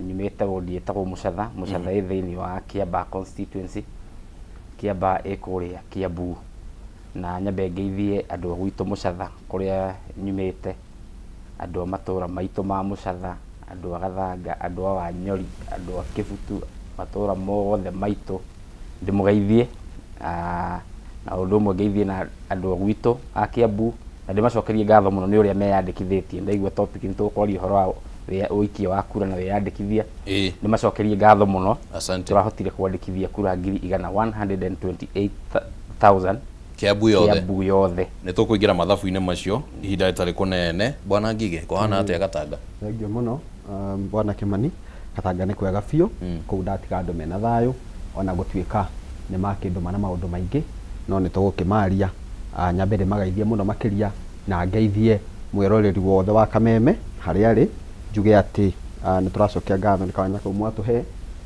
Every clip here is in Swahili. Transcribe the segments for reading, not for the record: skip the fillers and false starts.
nyumete gũthiĩ tagwo Mũcatha thĩinĩ wa Kiambaa constituency, Kiambaa ĩkũrĩa Kiambu, na nyambe ngeithie andũ gwitũ Mũcatha kũrĩa nyumĩte, andũ matũra maitũ ma Mũcatha, andũ a Gathanga, andũ a Wanyori, andũ a Kĩbutu, matũra mothe maitũ ndĩmũgeithie, na ũndũ ũmwe ngeithie na andũ gwitũ a Kiambu, na ndĩmacokerie ngatho mũno nĩ ũrĩa meyandĩkithĩtie. Ndaigua topic nĩ tũkwaria ũhoro wa ũikia wa kura na wĩyandĩkithia, ndĩmacokerie ngatho mũno, tũrahotire kwandĩkithia kura 128,000 Kiambu yothe nĩ tũkũingĩra mathabu-inĩ macio ihinda rĩtarĩ kũnene. Bwana Ngige, kũhana atĩa Gatanga? Thengio mũno Bwana Kimani, Gatanga nĩ kwega biũ, kũu ndatiga andũ mena thayũ, ona gũtuĩka nĩ makĩndũma na maũndũ maingĩ, no nĩ tũgũkĩmaria. Nyambe ndĩmageithie mũno makĩria na ngeithie mwĩroreri wothe wa Kameme harĩa arĩ, njuge atĩ nĩ tũracokia ngatho nĩ kanya kau mwatũhe,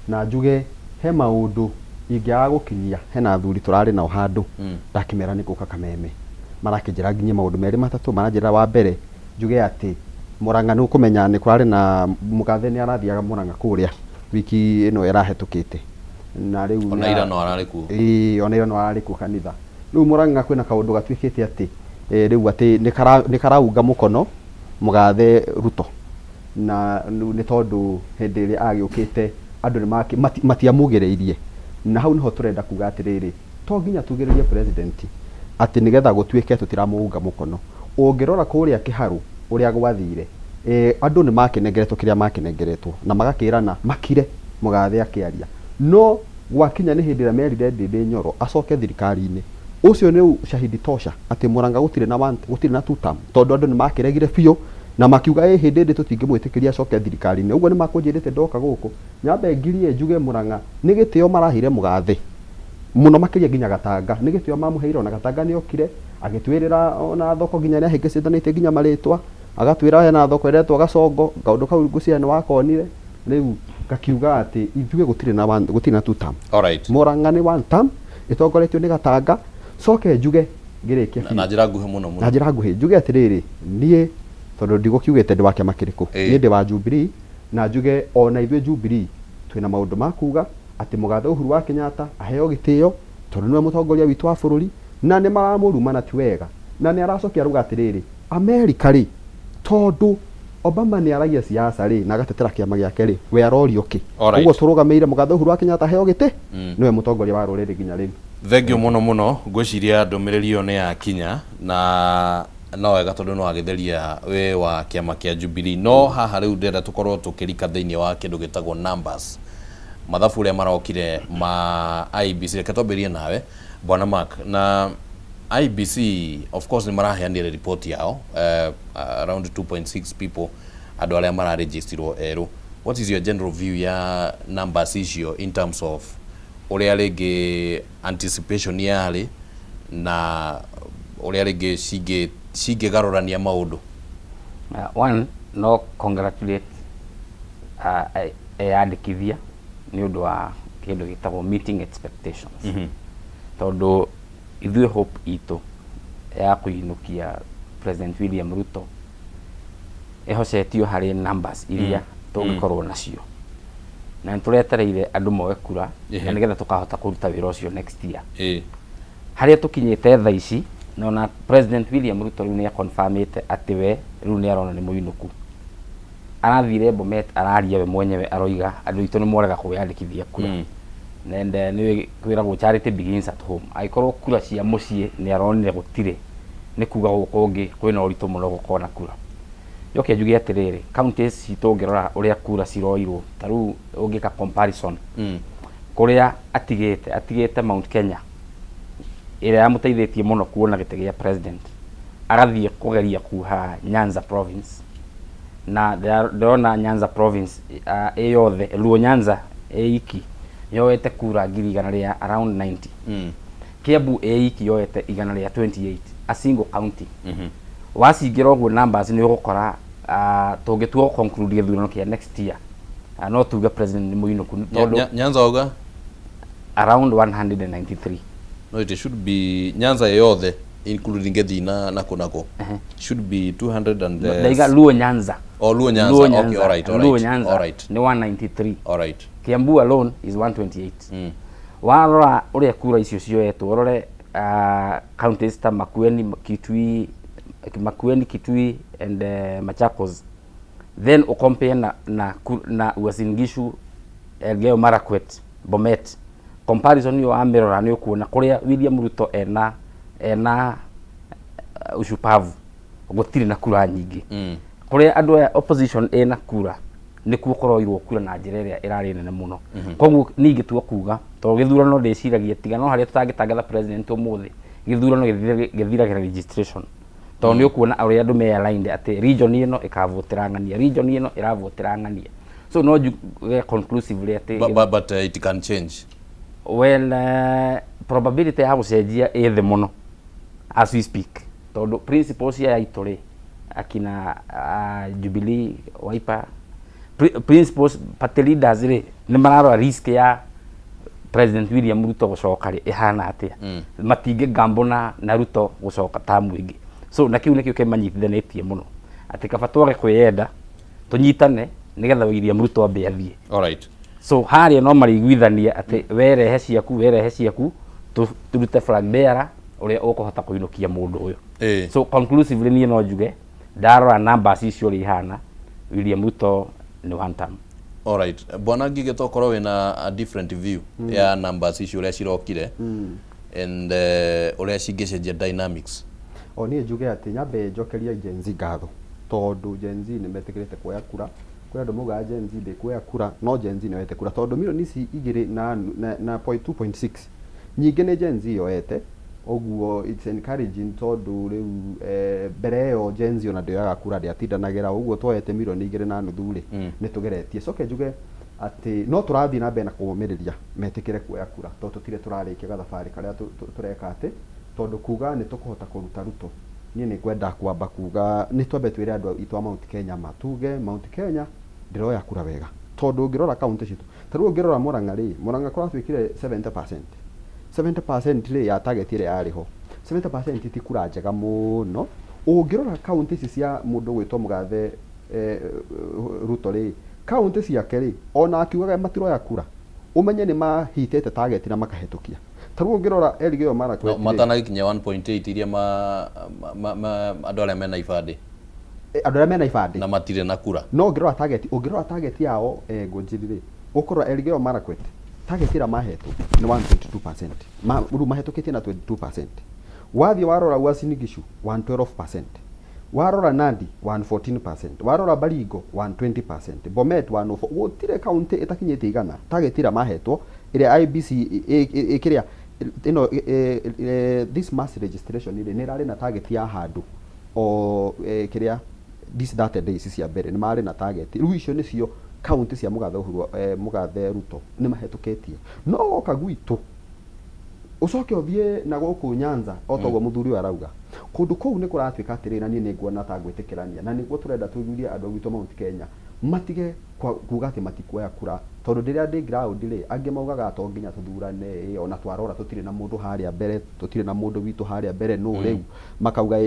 na njuge he maũndũ ingĩaga gũkinyia. Hena athuri tũrarĩ nao handũ ndakĩmera nĩ gũka Kameme, marakĩnjĩra nginya maũndũ merĩ matatũ. Maranjĩra wa mbere, njuge atĩ Mũrang'a nĩ ũkũmenya nĩ kũrarĩ na mũgathe nĩ arathiaga Mũrang'a kũrĩa wiki ĩno ĩrahĩtũkĩte, na rĩu ona ira no ararĩ kuo, ona ira no ararĩ kuo kanitha. Rĩu Mũrang'a kwĩna kaũndũ gatuĩkĩte atĩ rĩu atĩ nĩ karaunga mũkono mũgathe Ruto, na nĩ tondũ hĩndĩ ĩrĩa agĩũkĩte andũ nĩ matiamũgĩrĩirie, na hau nĩho tũrenda kuga atĩrĩrĩ, to nginya tugĩrĩrie president atĩ nĩgetha gũtuĩke tũtiramũunga mũkono. Ũngĩrora kũrĩa kĩharũ ũrĩa gwathire, andũ nĩ makĩnengeretwo kĩrĩa makĩnengeretwo na magakĩrana makire mũgathe akĩaria, no gwakinya nĩ hĩndĩ ĩrĩa merire Ndĩndĩ Nyoro acoke thirikari-inĩ. Ũcio nĩ shahidi tosha atĩ Mũrang'a gũtirĩ na two term, tondũ andũ nĩ makĩregire biũ na makiuga hĩndĩ ĩndĩ tũtingĩmwĩtĩkĩria acoke thirikari-inĩ. Ũguo nĩ makũnjĩrĩte ndoka gũkũ nyambe ngirie njuge Mũrang'a nĩ gĩtĩo marahire mũgathe mũno makĩria, nginya Gatanga nĩ gĩtĩo mamũheire. Ona Gatanga nĩ okire agĩtwĩrĩra ona thoko nginya nĩ ahĩngĩcithanĩtie nginya marĩtwa, agatwĩra hena thoko ĩretwo Gacongo, kaũndũ kau ngũciria nĩ wakonire. Rĩu ngakiuga atĩ ithuĩ gũtirĩ na two term. Mũrang'a nĩ one term ĩtongoretio nĩ Gatanga. Coke njuge ngĩrĩkia na njĩra nguhĩ mũno na njĩra nguhĩ, njuge atĩrĩrĩ, niĩ tondũ ndigũkiugĩte ndĩ wa kĩama kĩrĩkũ, niĩ ndĩ wa Jubilee, na njuge ona ithuĩ Jubilee twĩna maũndũ ma kuga atĩ mũgathe Uhuru wa Kenyatta aheo gĩtĩo tondũ nĩwe mũtongoria witũ wa bũrũri, na nĩ maramũruma na ti wega, na nĩ aracokia ruga atĩrĩrĩ, Amerika rĩ, tondũ Obama nĩ aragia siasa rĩ na agatetera kĩama gĩake rĩ, we arorio kĩ? Ũguo tũrũgamĩire mũgathe Uhuru wa Kenyatta aheo gĩtĩ, nĩwe mũtongoria wa rũrĩrĩ nginya rĩu. Thengio mũno ngwĩciria ndũmĩrĩri ĩyo nĩ yakinya, na no wega tondũ no agĩtheria we wa kĩama kĩa Jubilee. No haha rĩu ndĩrenda tũkorwo tũkĩrika thĩinĩ wa kĩndũ gĩtagwo numbers, mathabu ũrĩa marokire ma IBC. Reke twambĩrĩrie nawe Bwana Mark. Na IBC of course nĩ maraheanire report yao, around 2.6 people andũ arĩa mararegistrwo erũ. What is your general view ya numbers icio in terms of ũrĩa rĩngĩ anticipation yarĩ na ũrĩa rĩngĩ cingĩgarũrania maũndũ? One, no congratulate eyandĩkithia nĩ ũndũ wa kĩndũ gĩtagwo meeting expectations. Tondũ ithuĩ hope itũ ya kũinũkia President William Ruto ĩhocetio harĩ numbers iria tũngĩkorwo nacio, na nĩtũretereire andũ moe kura na nĩgetha tũkahota kũruta wĩra ũcio next year. Harĩa tũkinyĩte thaa ici, na President William Ruto rĩu nĩ confirmĩte atĩ we rĩu nĩ arona nĩ mũinũku. Arathire Bomet araria we mwenyewe aroiga andũ itũ nĩ morega kwĩyandĩkithia kura. Nende nĩ kwĩragwo charity begins at home. Aikorwo kura cia mũciĩ nĩ aronire gũtirĩ, nĩ kuga gũkũ ũngĩ kwĩna ũritũ mũno gũkorwo na kura. Yoke njuge atĩrĩrĩ, counties citũ ũngĩrora ũrĩa kura ciroirwo, ta rĩu ũngĩka comparison kũrĩa atigĩte Mount Kenya ĩrĩa yamũteithĩtie mũno kuona gĩtĩ gĩa president, agathiĩ kũgeria kuha Nyanza province, na ndĩrona Nyanza province yothe, Luo Nyanza iki yoete kura 100 rĩa around 90. Kiambu iki yoete 128, a single county. Wacingira ũguo numbers nĩ ũgũkora tũngĩtua conclude gĩthurano kĩa next year, no tuge president nĩ mũinũku tondũ Nyanza oga around 193. No, it should be Nyanza yothe including Gethina na Konako should be 200 and Daiga Luo Nyanza Luo Nyanza. Okay, all right. Luo Nyanza ni 193. All right. Kiambu alone is 128. Warora uria kura icio cioetwo urore counties ta Makueni, Kitui and Machakos, then ucompare na Uasin Gishu, Elgeyo Marakwet, Bomet. Comparison yo amerora ni ukuona kuria William Ruto ena ushupavu gutiri na kura nyingi. Kuria andu ya opposition ena kura ni kuokoroirwo kura na njira iria irari nene muno. Koguo ningi tuo kuga to githurano ndiciragia tiga no haria tutangitangatha president umuthi githurano githiragira registration. To ni ukuona uria andu me aligned ati region ino ikavotera ngania, region ino iravotera ngania. So no conclusively ati but it can change. Well, probability ya gucenjia ethe muno as we speak. Tondu principles ya itore akina Jubilee, Wiper, principles party leaders ri ni mararora risk ya President William Ruto gucoka ri ihana atia. Matinge gambo na Ruto gucoka tamu ingi. So na kiu nikio kemanyitithanitie muno ati kaba twage kwiyenda tunyitane nigetha William Ruto ambe athie. All right. So haria no mariguithania ati werehe ciaku turute flag bearer uria ukuhota kuinukia mundu uyu. So conclusively ni no njuge ndarora numbers icio ri hana William Ruto ni one term. All right. Bwana Ngige tokorwo wina a different view ya numbers icio uria cirokire and uria cingicenjia dynamics. Ni njuge ati nyambe njokeria Gen Z ngatho tondu Gen Z ni metikirite kuoya kura. Kwa andu muga Gen Z de kuoya kura no Gen Z nyoete kura tondu milioni ici igiri na 2.6 nyingi ni Gen Z yoete. Oguo it's encouraging tondu riu mbere yo Gen Z ona ndoyaga kura ndiatindanagira oguo twoete milioni igiri na nuthu ri ni tugeretie coke njuge ati no turathi na mbere na kumiriria metikire kuoya kura tondu tutire turarikia gathabari karia tureka ati tondu kuga ni tukuhota kuruta Ruto ni kwenda kwamba kuga ni twambe twire andu itwa Mount Kenya matuge Mount Kenya ndiroya kura wega tondu ngirora county citu taru ngirora Murang'a kwa twikire 70% ri ya target ire ariho 70% ti kura njega muno ungirora county cia mundu gwitwo Mugathe Ruto ri county ciake ri ona akiugaga matiroya kura umenye ni mahitete target na makahetukia taru ngirora Elgeyo Marakwet matana gikinya 1.8 iria andu aria mena ibande na matire na kura no ngirora target yao ngunjirire ukorwa Elgeyo Marakwet target ira mahetu ni 1.2%. Ru mahetukitie na 22%. Wathi warora Uasin Gishu 112%. Warora Nandi 114%. Warora Baringo 120%. Bomet 104%. Gutire county itakinyite igana target ira mahetwo ire IBC ikiria this mass registration ire ni rari na target ya handu o kiria this data days cia mbere ni mari na target ru icio ni cio county cia Mugathe Ruto ni mahetuketie no kagwitu ucoke othie na guku Nyanza otoguo muthuri arauga kundu kou ni kuratwika atirira ni nguona ta gwitikirania na niguo turenda tujurie andu gwitũ Mount Kenya matige kuga ati matikuoya kura tondu ndiria ndi ground ri angi maugaga to nginya tuthurane ona twarora tutire na mundu haria mbere tutire na mundu witu haria mbere no riu makauga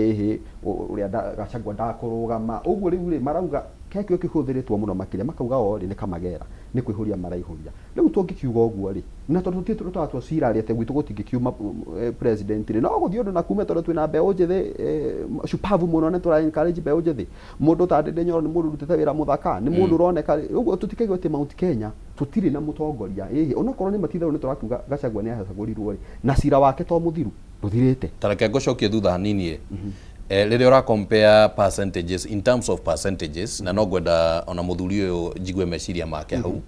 uria Gachagua ndakurugama uguo riu ri marauga kekio kihuthiritwo muno makiria makauga ori ni kamagera ni kwihuria maraihuria riu tungikiuga uguo ri na tondu tutatwo cirari ate gwitu gutingikiuma president ri no guthio na kume tondu twina mbeu njithi shupavu muno ne tura encourage mbeu njithi mundu ta ndinde nyoro ni mundu rutete wira muthaka ni mundu roneka uguo tutikegwa ati Mount Kenya tutiri na mutongoria onokorwo ni matitharu ni turakiuga Gachagua ni ahacagurirwo ri na cira wake to muthiru tuthirite tareke ngocokie thutha hanini riria ura compare percentages in terms of percentages na no gwenda ona muthuri uyu jigue meciria make hau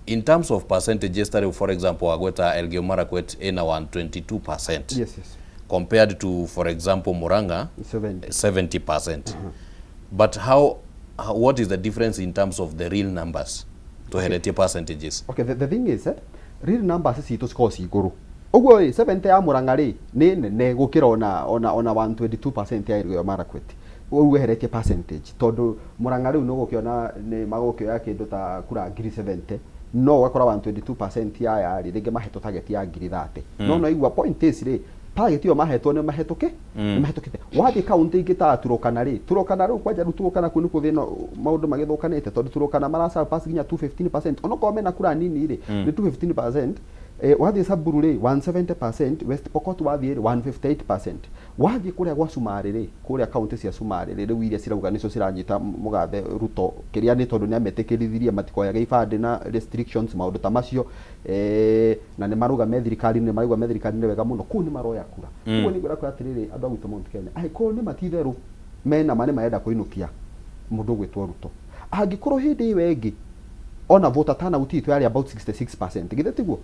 in terms of percentages tari for example agweta Elgeyo Marakwet ina 122%. Yes. Compared to for example Murang'a 70%. But what is the difference in terms of the real numbers to heretie percentages? Okay, the thing is real numbers citu cikosi iguru uguo 70 ya Murang'a ri ni nene gukira ona 122% ya Elgeyo Marakwet uguo heretie percentage tondu Murang'a ri no gukiona ni magukioya kindu ta kura 70 no wakora 122% ya ri ringi maheto target ya 30 no igua point is ri target iyo mahetwo ne mahetoke mahetokete wathi county ingita Turukana ri kwanja Turukana kunu kuthina maundu magithukanite tondu Turukana marasa pass ginya 215% onoko mena kura nini ri ni 215%. Wathi Samburu ri 170%, West Pokot wathi ri 158%. Wathi kuria gwa Sumari ri kuria county cia Sumari ri riu iria cirauga nicio ciranyita mugathe Ruto kiria ni tondu ni ametekirithirie matikoya gibande na restrictions maundu ta macio na ni maruga methirikari ni maruga methirikari ni wega muno ku ni maroya kura kuo ni gwira kwa atiriri andu agutu Mount Kenya ai ko ni matitheru mena mane maenda kuinukia mundu gwitwo Ruto angikorwo hindi wengi ona voter turnout itu yari about 66% githe tiguo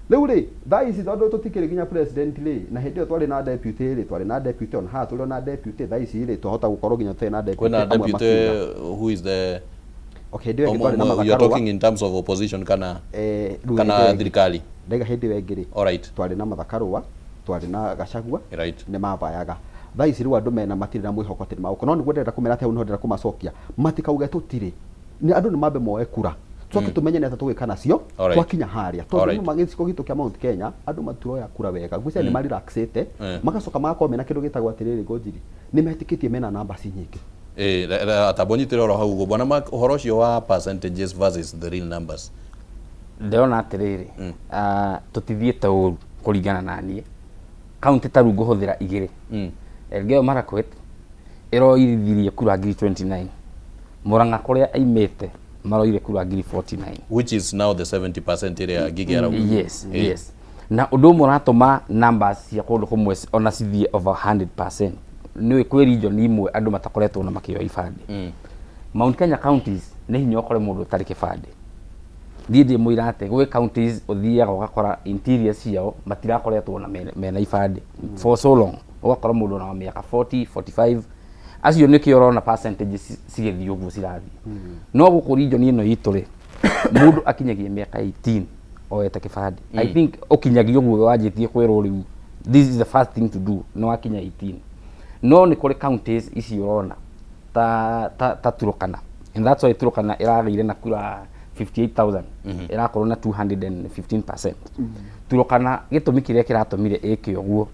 riu ri thaisi tondu tutikiri ginya president ri na hindi twari na deputy ri twari na deputy on ha tuli na deputy thaisi ri tuhota gukorwo ginya tena deputy kwena deputy who is the okay ndio twari na mathakaru you are talking in terms of opposition kana thirikari ndega hindi wengi ri alright twari na mathakaru twari na Gachagua right ni mabayaga thaisi ri andu mena matiri na mwihoko tiri mauko no ni gwendera kumera ate no ndera kumacokia matikauge tutiri ni andu ni mambe moe kura twoke tumenye neta tugikana cio twakinya haria tondu magiciko gitu kia Mount Kenya andu maturoya kura wega gwicya ni mari relaxete magacoka magako mena kindu gitagwa atiriri ngojiri ni metikitie mena namba cinyingi atabonyitire oro hau bwana mark uhoro ucio wa percentages versus the real numbers ndeona atiriri tutithiete uru kuringana na nie county taru nguhuthira igiri Elgeyo Marakwet iroirithirie kura 29 Murang'a kuria aimete maroire kura 49 which is now the 70% area gigera yes na undu muratuma numbers cia kundu kumwe ona cithie over 100% ni kwi region imwe andu matakoretwo na makio ibande Mount Kenya counties ni hinya okore mundu tari kibande ndidi muirate gwe counties uthiaga ugakora interior ciao matirakoretwo na mena ibande for so long ugakora mundu na miaka 40 45 acio ni kioro na percentage cigithio guo cirathi no guku region ino itu ri mundu akinyagia miaka 18 oete kibande I think ukinyagio guo wajitie kwirwo riu this is the first thing to do no akinya 18 no ni kuri counties ici urona ta Turukana and that's why Turukana iragire na kura 58,000 irakorwo na 215%. Turukana gitumi kiria kiratumire ikio guo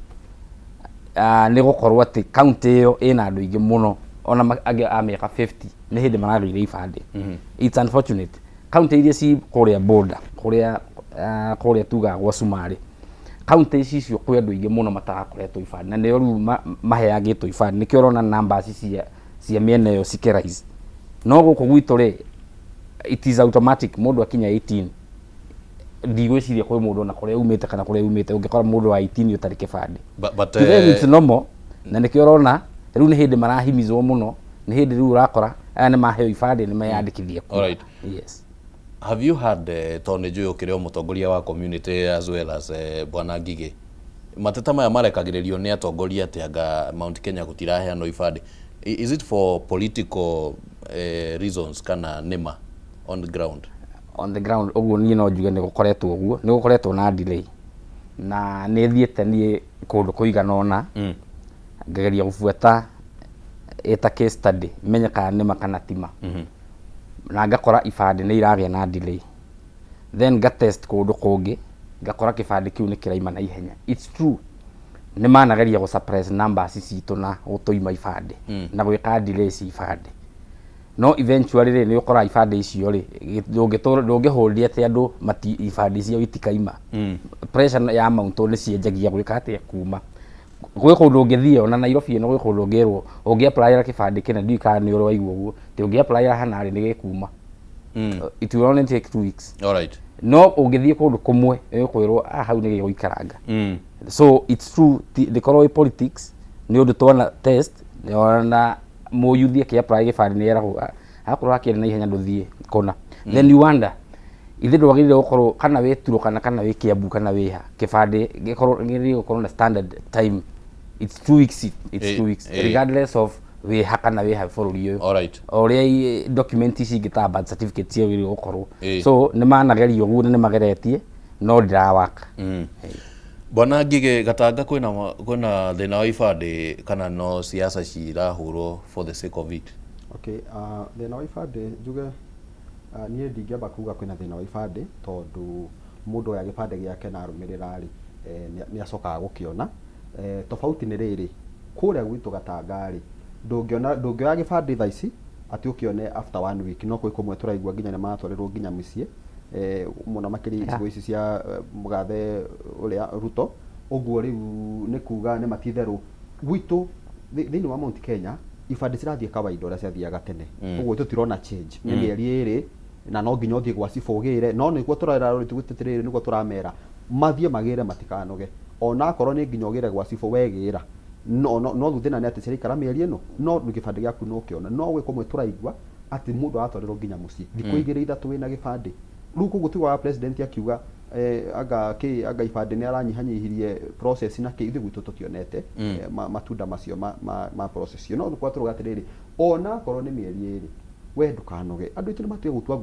ni gukorwo ati county iyo ina andu ingi muno ona age ameka 50 ni hindi maragire ibande it's unfortunate county iria ci kuria border kuria tuga gwa Sumari county icio kwi andu ingi muno matarakoretwo ibande na niyo riu maheagitwo ibande nikio rona numbers cia miena iyo cikerais no guku gwitu ri it is automatic mundu akinya 18 ndigwiciria kwi mundu na kuria umite kana kuria umite ungikora mundu wa 18 utari kibande but then it's normal na nikio rona riu ni hindi marahimizwo muno ni hindi riu urakora aya ni maheo ibande ni mayandikithie ku alright yes have you had Tony Joyo kirio mutongoria wa community as well as bwana Ngige mateta maya marekagiririo ni atongoria atianga Mount Kenya gutirahe no ibande is it for political reasons kana nima on the ground oguo ni no njuge ni gukoretwo oguo ni gukoretwo na delay na ni thiete ni kundu kuigana ona ngageria gufuata eta case study menya kana nima kana tima na ngakora ibande ni iragia na delay then ga test kundu kungi ngakora kibande kiu ni kiraima na ihenya it's true ni manageria go suppress numbers citu na gutoima ibande na gwika delay ci ibande no eventually ni ukora ibande icio ri ndungiholdia te andu mati ibande cio itikaima pressure ya mount ni cienjagia gwika atia kuma gwe kundu ungithie ona Nairobi no gwe kundu ngirwo ungi apply ra kibande kina ndika ni uro waigwo guo te ungi apply ra hanari ni gikuma it will only take 2 weeks alright no ungithie kundu kumwe ukwirwo hau ni giguikaranga so it's true the core politics ni undu twana test ni ona muyuthie ki apply gibande ni eraho akorwo akire na ihenya nduthie kona then you wonder ithe ndwagirire gukorwo kana weturo kana we Kiambu kana weha kibande gikorwo ngiri gukorwo na standard time it's 2 weeks regardless of we hakana we have for you alright ore document ici ngita birth certificate cio wiri gukorwo so ni managerio guo ni mageretie no ndirawaka bwana Ngige gatanga kwina thina wa ibande kana no siasa cirahurwo for the sake of it okay thina wa ibande njuge nie ndingiamba kuga kwina thina wa ibande tondu mundu ya gibande giake na arumirira ri ni acokaga gukiona tofauti nĩ rĩrĩ kũrĩa gwitũ Gatangari ndũngĩoya gĩbandĩ thaa ici atĩ ũkĩone after 1 week no kũrĩ kũmwe tũraigua nginya nĩ matwarĩrwo nginya mĩciĩ mũno makĩria icigo ici cia mũgathe ũrĩa Ruto ũguo rĩu nĩ kuga nĩ matitherũ gwitũ thĩinĩ wa Mount Kenya ibandĩ cirathiĩ kawaida ũrĩa ciathiaga tene ũguo tũtirona change nĩ mĩeri ĩrĩ na no nginya ũthiĩ gwa cibũ ũgĩre no nĩguo tũrera tũgĩteterĩre nĩguo tũramera mathiĩ magĩre matikanoge ona akorwo nĩ nginya ũgĩre gwa cibũ wegĩra no thutha nĩ atĩ cirikara mĩeri ĩno no gĩbandĩ gĩaku no kĩona no gwĩ kũmwe tũraigua atĩ mũndũ atwarĩrwo nginya mũciĩ thikũ igĩrĩ ithatũ wĩna gĩbandĩ rĩu koguo tigwa president akiuga anga ibandĩ nĩ aranyihanyihirie process na kĩ ithuĩ gwitũ tũtionete matunda macio ma process no kwa tũruga atĩrĩrĩ ona akorwo nĩ mĩeri ĩrĩ we ndukanoge andũ aitũ nĩ matige gũtua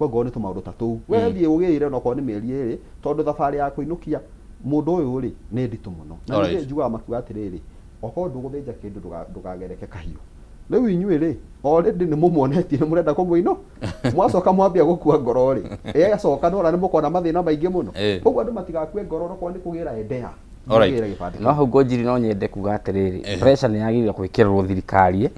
ngoro nĩ tũmaũndũ ta tũu we thiĩ ũgĩire no korwo nĩ mĩeri ĩrĩ tondũ thabarĩ ya kũinũkia mũndũ ũyũ rĩ nĩ nditũ mũno na nĩ njugaga makiuga atĩrĩrĩ okorwo ndũgũthĩnja kĩndũ ndũgagereke kahiũ rĩu inyuĩ rĩ already nĩ mũmuonetie nĩ mũrenda kũmũino mwacoka mwambia gũkua ngoro rĩ acoka no nĩ mũkona mathĩna maingĩ mũno ũguo andũ matigakue ngoro no korwo nĩ kũgĩra endea no hau Ngũnjiri no nyende kuga atĩrĩrĩ pressure nĩ yagĩrĩire gwĩkĩrĩrwo thirikari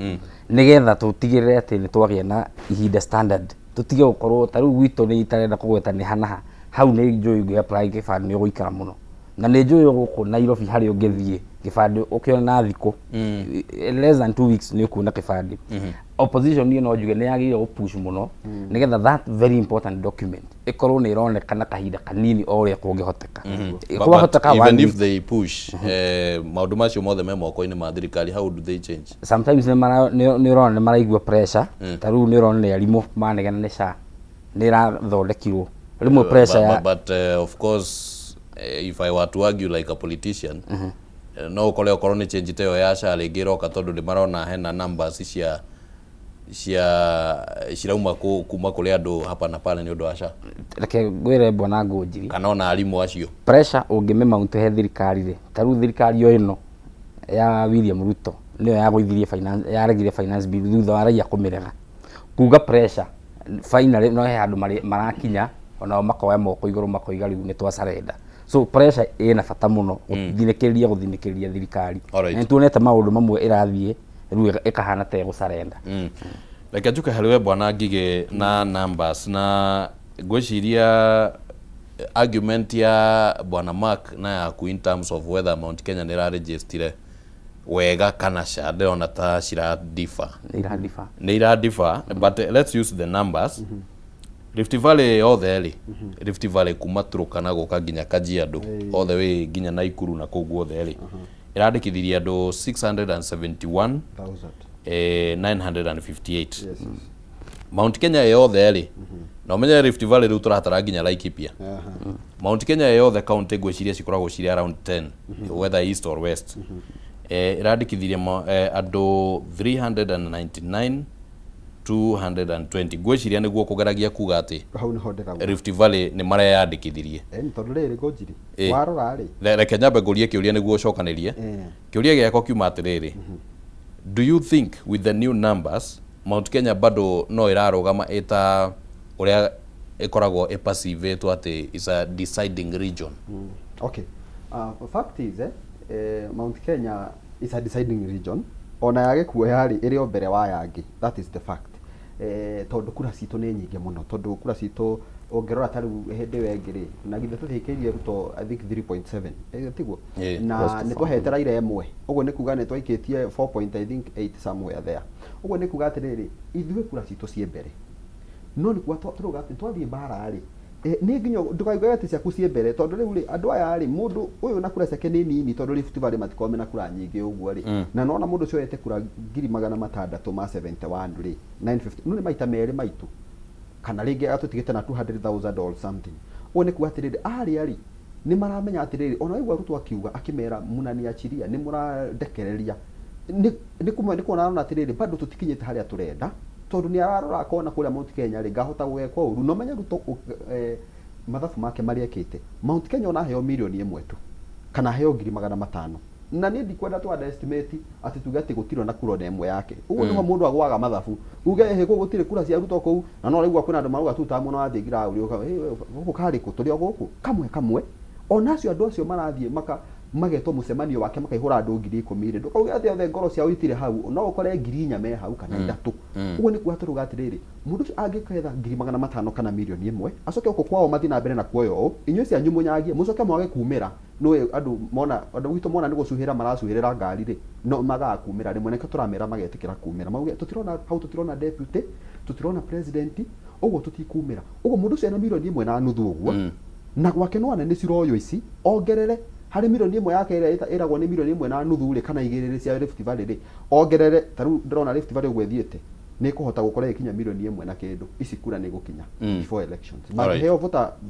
nĩgetha tũtigĩrĩre atĩ nĩ twagĩa na ihinda standard tũtige gũkorwo ta rĩu gwitũ nĩ itarenda kũgweta nĩ hanaha hau nĩ njũĩ ngĩ apply gĩbandĩ nĩ ũgũikara mũno na nĩ njũĩ gũkũ Nairobi harĩa ũngĩthiĩ gĩbandĩ ũkĩona na thikũ less than 2 weeks nĩ ũkuona gĩbandĩ opposition niĩ no njuge nĩ yagĩrĩire gũpush mũno nĩgetha that very important document ĩkorwo nĩ ĩronekana kahinda kanini o ũrĩa kũngĩhoteka even if they push maũndũ macio mothe me moko-inĩ ma thirikari how do they change sometimes nĩ ũrona nĩ maraigua pressure ta rĩu nĩ ũrona nĩ arimũ manegena nĩ SHA nĩ ĩrathondekirwo rĩmwe pressure ya but of course if I were to argue like a politician no ukore okorwo nĩ change teyo ya SHA rĩngĩ roka tondũ nĩ marona hena numbers cirauma kuma kũrĩ andũ hapa na pale nĩ ũndũ wa SHA reke ngwĩre bwana Ngũnjiri kana ona arimũ acio pressure ũngĩmemount he thirikari rĩ ta rĩu thirikari o ĩno ya William Ruto nĩyo yagũithirie finance yaregire finance bill thutha wa raia kũmĩrega kuga pressure finally no he handũ marakinya ona makoya moko igũrũ makoiga rĩu nĩ twacarenda so pressure ĩna bata mũno gũthinĩkĩria thirikari nĩ tuonete maũndũ mamwe ĩrathiĩ rĩu ĩkahana ta gũcarenda reke njuke harĩ we bwana Ngigĩ na numbers na ngwĩciria argument ya bwana Mark na yaku in terms of whether Mount Kenya nĩ ĩraregistire wega kana SHA ndĩrona ta nĩ iradifa but let's use the numbers Rift Valley othe rĩ Rift Valley kuma Turkana gũka nginya Kajiado othe we nginya Naikuru na kũguo othe rĩ irandĩkithirie andũ 671,958 Mount Kenya yothe rĩ na ũmenye Rift Valley rĩu tũratara nginya Laikipia Mount Kenya yothe county ngwĩciria cikoragwo cirĩ around 10 whether east or west irandĩkithirie andũ 399,220 ngwĩciria nĩguo kũgeragia kuga atĩ Rift Valley nĩ mareyandĩkithirie tondũ rĩrĩ Ngũnjiri warora rĩ reke nyambe ngũrie kĩũria nĩguo ũcokanĩrie kĩũria gĩakwa kiuma atĩrĩrĩ do you think with the new numbers Mount Kenya bado no ĩrarũgama ĩta ũrĩa ĩkoragwo ĩpassivetwo atĩ is a deciding region okay fact is Mount Kenya is a deciding region ona yage kuoya rĩ ĩrĩ o mbere wa yangĩ that is the fact tondũ kura citũ nĩ nyingĩ mũno tondũ kura citũ ũngĩrora ta rĩu hĩndĩ wengĩ na githe tũthikĩirie Ruto I think 3.7 tiguo na nĩ twahete Raila ĩmwe ũguo nĩ kuga nĩ twaikĩtie 4.8 somewhere there ũguo nĩ kuga atĩrĩrĩ ithuĩ kura citũ ciĩ mbere no nĩ kuga tũruga atĩ twathiĩ mbara rĩ nĩ nginya ndũkaiguage atĩ ciaku ciĩ mbere tondũ rĩu rĩ andũ aya rĩ mũndũ ũyũ na kura ciake nĩ nini tondũ Rift Valley matikoome na kura nyingĩ ũguo rĩ na nona mũndũ ũcio yete kura 600,000 ma 71 rĩ 950 no nĩ maita merĩ maitũ kana rĩngĩ atũtigĩte na 200,000 or something ũguo nĩ kuga atĩrĩrĩ arĩa rĩ nĩ maramenya atĩrĩrĩ ona waigua Ruto akiuga akĩmera munaniachiria nĩ mũrandekereria nĩ kuona atĩrĩrĩ bado tũtikinyĩte harĩa tũrenda tondũ nĩ ararora akona kũrĩa Mount Kenya rĩ ngahota gũgekwo ũru no menya Ruto mathabu make marĩa ekĩte Mount Kenya ona heo milioni 1 tu kana heo 500,000 na niĩ ndikwenda tu underestimate atĩ tuge atĩ gũtirwo na kura ĩmwe yake ũguo nĩho mũndũ agwaga mathabu uge gũtirĩ kura cia Ruto kũu na no rĩu kwĩna andũ maruga tu ta mũno wathiĩgira gũkũ karĩ kũ tũrĩ o gũkũ kamwe ona acio andũ acio marathiĩ magetwo mucemanio wake makaihura andu 10,000 ndukauge ati othe ngoro ciao itire hau no ukore 4,000 me hau kana 3 uguo ni kuhaturuga atiriri mundu angiketha 500,000 kana milioni 1 acoke uko kwao mathi na mbere na kuoyo inyuĩ cia nyumunyagie mucoke mwage kumira no andu mona andu witu mona ni gucuhira maracuhirira ngari ri no magaga kumira rimwe neke turamera magetikira kumira mauge tutirona hau tutirona deputy tutirona president uguo tutikumira uguo mundu cia na milioni 1.5 uguo na gwake no anene ciroyo ici ongerere hari milioni 1 yake iragwo ni milioni 1.5 ri kana igirire cia Rift Valley ri ongerere taru ndrona Rift Valley gwethiete ni kuhota gukora ikinya milioni 1 na kindu ici kura ni gukinya before elections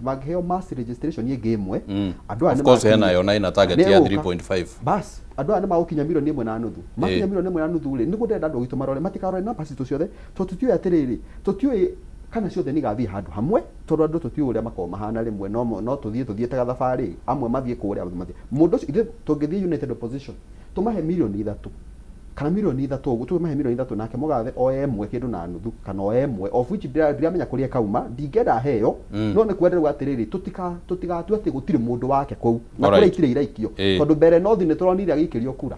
magheo mass registration ye game andu of course hena yo na ina target ya 3.5 bas andu ane magukinya milioni 1.5 makinya milioni 1.5 ri ni gutenda andu gitu marore matikarore namba citu ciothe tututiwe atiriri tutiwe kana ciothe ni gathie handu hamwe tondu andu tutiwe uria makoma mahana rimwe no tuthie ta gathabari amwe mathie kuria mathie mundu ucio tungithie united opposition tumahe milioni 3 kana milioni 3 uguo tumahe milioni 3 nake mugathe o emwe kindu na nuthu kana o emwe of which ndiramenya kuria kauma ndingenda heyo no ni kwenderwa atiriri tutigatu ati gutire mundu wake kou na kuria itire iraikio tondu mbere no thi ni turonire agikirio kura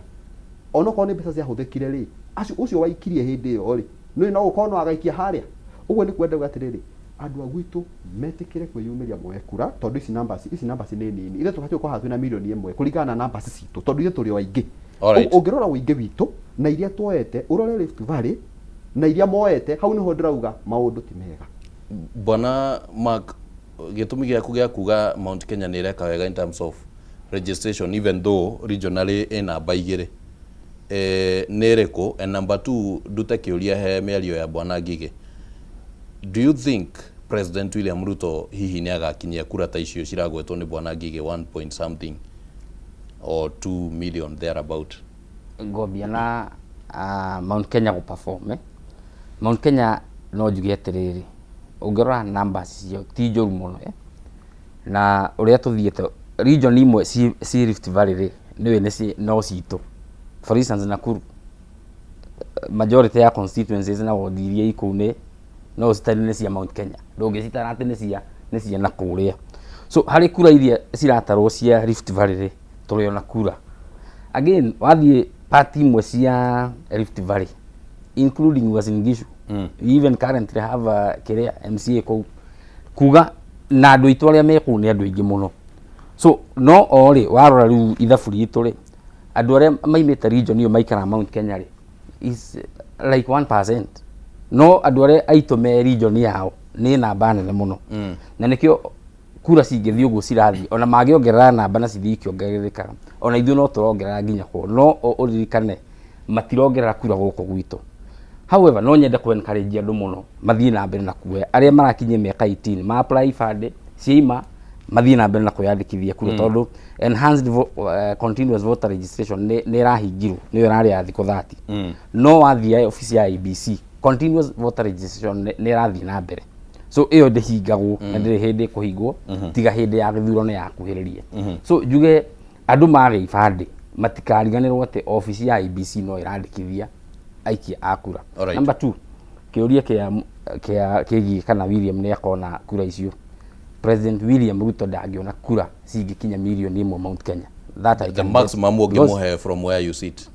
ono ko ni mbeca cia huthikire ri acio ucio waikirie hindi yo ri no ukono agaikia haria uguo ni kwenderwa atiriri andu agwitu metikire kwiyumiria mwekura tondu ici numbers ni nini ile tukatio kwa hatu na milioni 1 kuringana na numbers citu tondu ile turi waingi ungirora wingi witu na iria tuoete urore Rift Valley na iria moete hau niho ndirauga maundu ti mega bwana Mark gitumi giaku gia kuga Mount Kenya ni reka wega in terms of registration even though regionally ina baigire nereko and number 2 dute kiuria he miario ya bwana Ngige. Do you think President William Ruto hihi ni agakinyia kura ta icio ciragwetwo ni bwana Ngige 1 point something or 2 million thereabout? Ngobia na Mount Kenya go perform Mount Kenya no juge atiriri ungirora numbers cio ti njoru muno na uria tuthiete region imwe si Rift Valley ri niwe ni no citu for instance Nakuru majority ya constituencies na ward iria ikune no citari cia Mount Kenya ndungicitara ati ni cia Nakuria so hari kura iria ciratarwo cia Rift Valley ri turiona kura again wathie party imwe cia Rift Valley including Uasin Gishu we even currently have a career MCA kuga na andu itu aria meku ni andu ingi muno so no ori warora riu ithabu ritu ri andu aria maimite region iyo maikara Mount Kenya ri is like 1%. No andu aria aitu me region yao ni namba nene muno na nikio kura cingithio uguo cirathi ona magiongerera namba na cithi ikiongerereka ona ithu no turongerera nginya ko no uririkane matirongerera kura guko gwitu. However no nyende ku encourage andu muno mathie na mbere na kuoya aria marakinyia miaka 18 ma apply fund ciima mathie na mbere na kuyandikithia kura tondu enhanced continuous voter registration ni rahingirwo ni rari ya thiko 30 no wathia office ya IBC continuous voter registration ni rathi na mbere so iyo ndihingagwo na ndiri hindi kuhingwo tiga hindi ya githurano ya kuhiririe so juge andu mari ibande matikariganirwo ati office ya IBC no irandikithia aiki akura. Number 2 kiuria kia kana William ni akona kura icio President William Ruto ndagiona kura cingikinya milioni 1 Mount Kenya that the maximum ogimuhe from where you sit.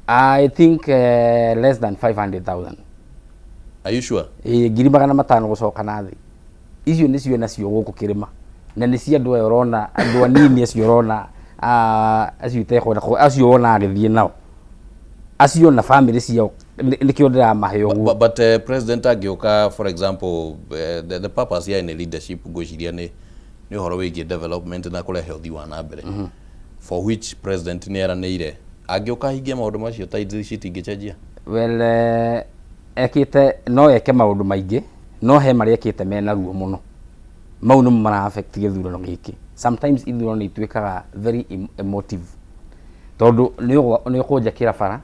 I think less than 500,000. Are you sure? Ngiri magana matano gucoka na thi icio ni cio nacio guku kirima na ni cia andu urona andu anini acio urona acio itekho acio ona agithie nao acio na family ciao nikio ndira maheo but president agioka for example the purpose here in leadership gwiciria ni horo wigie development na kurehe uthii wa na mbere for which president ni eranire agioka hingia maundu macio ta citingicejia well ekite no eke maundu maingi no he mari ekite mena ruo muno mau no mara affect githurano giki sometimes ithurano itwikaga very emotive tondu ni kuja kira bara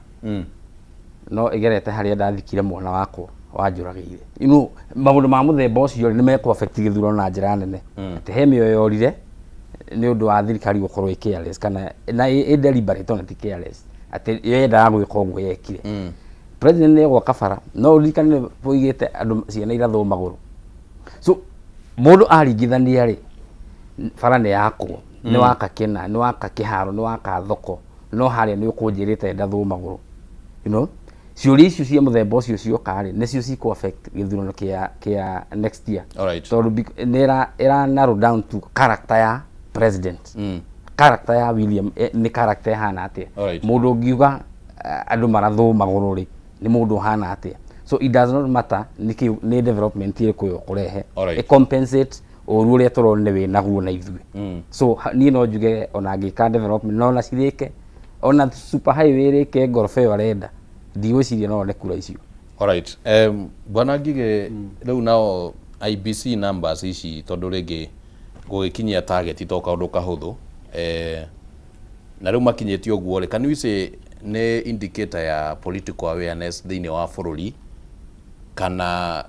no igerete haria ndathikire mwana wakwa wanjuragire maundu ma muthemba ucio ni meko affect githurano na njira nene ati he mioyo yorire ni undu wa thirikari gukorwo careless kana na deliberate on careless ati yenda gwika uguo yekire president ni gwaka bara no urikane poigite andu ciana irathoma maguru so mundu aringithania ri bara ni yakwo ni waka kena ni waka kiharo ni waka thoko no haria ni ukunjirite ndathu maguru you know ciuri icio cia muthemba ucio cioka ri nicio ciko affect githurano kia next year. Alright. So era narrow down to character ya president. Character ya William ni character hana atia. Mundu ngiuga andu marathu maguru ri ni mundu hana atia. So it does not matter ni development iri kuyo kurehe. It compensate oru ria turone we naguo na ithui. So ni no njuge ona ngika development no na cirike ona super highway rike ngorofe warenda ndiwiciria no ne kura icio. Alright. Bwana Ngige riu nao IBC numbers ici tondu ringi gugikinyia target to kaundu kahuthu na riu makinyetio guo ri can we say ne indicator ya political awareness thiini wa bururi kana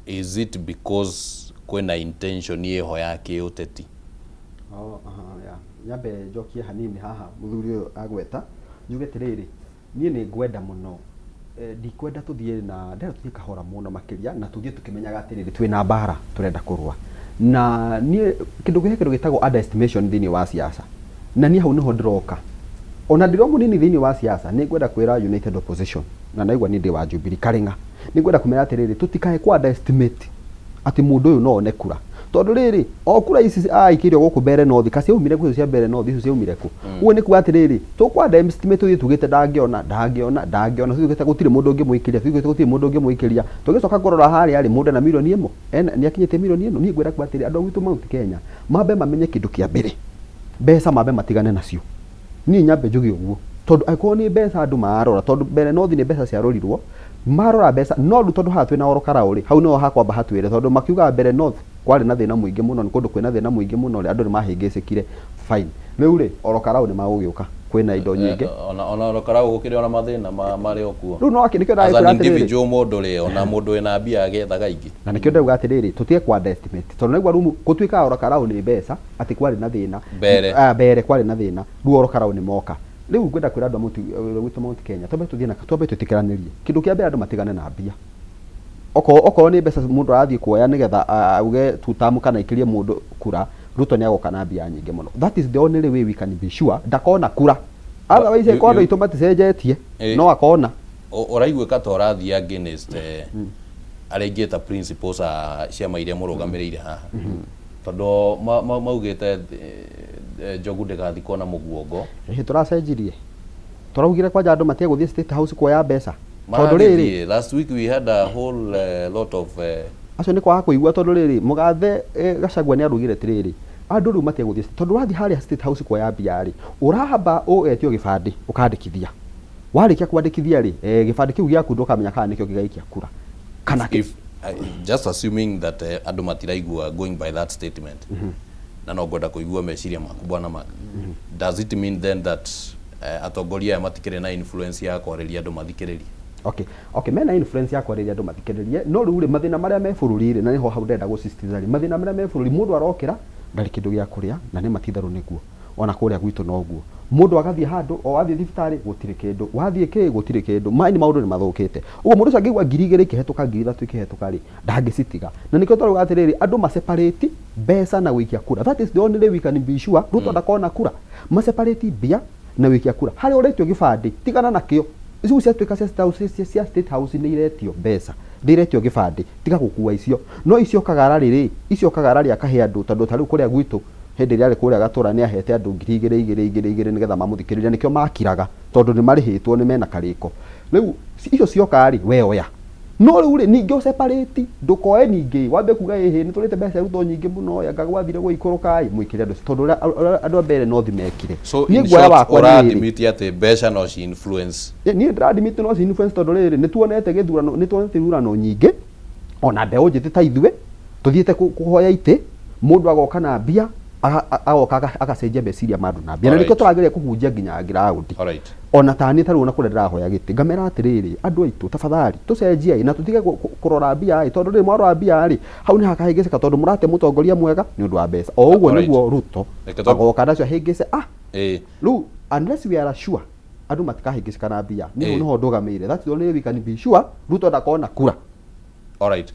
is it because kwena intention yeho ya kiuteti? Nyambe njokie hanini haha muthuri uyu agweta njuge tiriri nie ni ngwenda muno ndikwenda tuthie na ndera tuthie kahora muno makiria na tuthie tukimenyaga atiriri twina mbara turenda kurwa na nie kindu gitagwo underestimation thiini wa siasa na nie hau niho ndiroka ona ndiro munini thiini wa siasa ni ngwenda kwira United Opposition na naigwa ni ndi wa Jubilee Karinga ni ngwenda kumenya atiriri tutikae kwa underestimate ati mundu uyu no one kura tondu riri o kura ici aikirio guku mbere nothi kasi umire gwicio cia mbere nothi icio ciumire ku uwe ni kuga atiriri tukwa underestimate tuthie tugite ndangiona tugite gutire mundu ungi muikiria tugite gutire mundu ungi muikiria tugicoka kurora hari ari mundu na milioni 1 ni akinyite milioni 1 ni ngwira ku atiri andu gitu Mount Kenya mambe mamenye kindu kia mbere mbeca mambe matigane nacio ni nyambe njugi uguo tondu aiko ni mbeca andu marora tondu mbere nothi ni mbeca cia rorirwo marora mbeca no ru tondu hatwe na Ol Kalou ri hau no hakwamba hatwire tondu makiuga mbere north kwari na thina muingi muno ni kundu kwina thina muingi muno ri andu ni mahingicikire fine riu ri Ol Kalou ni magugiuka kwina indo nyingi ona Ol Kalou gukiri ona mathina mari okuo riu no akinikio na ikura atiri individual mundu ri ona mundu ina mbia agethaga ingi na nikio ndauga atiriri tutie kwa estimate tondu naigwa rumu gutwika Ol Kalou ni mbeca ati kwari na thina mbere kwari na thina riu Ol Kalou ni moka riu ngwenda kwira andu gwitu Mount Kenya tobe tuthie na tobe tutikiranirie kindu kia mbere andu matigane na mbia oko ni mbeca mundu arathie kuoya nigetha auge tutamu kana ikirie mundu kura Ruto ni agoka na mbia nyingi muno that is the only way we can be sure ndakona kura otherwise kondo itomaticenjetie no akona oraigwika to rathie against aregeta principles ciama iria murugamirire haha tondu maugite Njogu ndagathi kuona muguongo turacenjirie turaugire kwa andu matie guthie State House kuoya mbeca tondu riri last week we had a whole lot of acio ni kwa kuigua tondu riri mugathe Gachagua ni arugire tiriri andu riu matie guthie tondu wathi haria State House kuoya mbia ri urahamba ugetio gibandi ukandikithia warikia kwandikithia ri gibandi kiu giaku ndukamenya kana nikio gigaikia kura kana just assuming that andu matiraigua going by that statement na no ngwenda kuigua meciria maku bwana Mark does it mean then that atongoria matikire na influence ya kwareria andu mathikiririe? Okay mena influence ya kwareria andu mathikiririe no riu ri mathina maria me bururi ri na niho hau ndenda gusistithari mathina maria me bururi mundu arokira ndari kindu gia kuria na ni matitharu niguo ona kuria gwitu noguo mundu agathie handu o athie thibitari gutire kindu wathie ki gutire kindu ni maundu ni mathukite ugo mundu cangigwa 2000 ikihetuka 3000 ikihetuka ri ndangicitiga na nikio twaruga atiriri andu ma separate mbeca na wikia kura that is the only way we can be sure Ruto ndakona kura ma separate mbia na wikia kura hari uretio gibandi tigana nakio icio cia twika cia State House ni iretio mbeca ndiretio gibandi tiga gukua icio no icio kagara riri icio kagara ri akahe andu tondu tariu kuria gwitu hindi ria ri kuria gatura ni ahete andu 2000 nigetha mamuthikiriria nikio makiraga tondu ni marihitwo ni mena kariko riu icio cioka ri we oya no riu ri ningi separate ndukoe ningi wambe kuga ehe ni turite mbeca Ruto nyingi muno ya ngagwathire guikurukai muikire andu tondu andu mbere no thimekire ni ngwa wakwa admit ate mbeca no ci influence ni ndra admit no ci influence tondu riri ni tuonete githurano ni tuonete thurano nyingi ona mbeu njiti ta ithue tuthiete kuhoya ite mundu agoka na mbia agoka agacenjia meciria mandu na mbia na nikio turageria kuhunjia nginya ground ona tani taru ona kure ndirahoya giti ngamera atiriri andu aitu tafadhali tucenjia na tutige kurora mbia ai tondu ri mwarora mbia ri hau ni hakahingicika tondu murate mutongoria mwega ni undu wa mbeca o uguo niguo Ruto agoka nacio hingice ru unless we are sure andu matikahingicika na mbia ni no ndugamire that's the only way we can be sure Ruto ndakona kura. Alright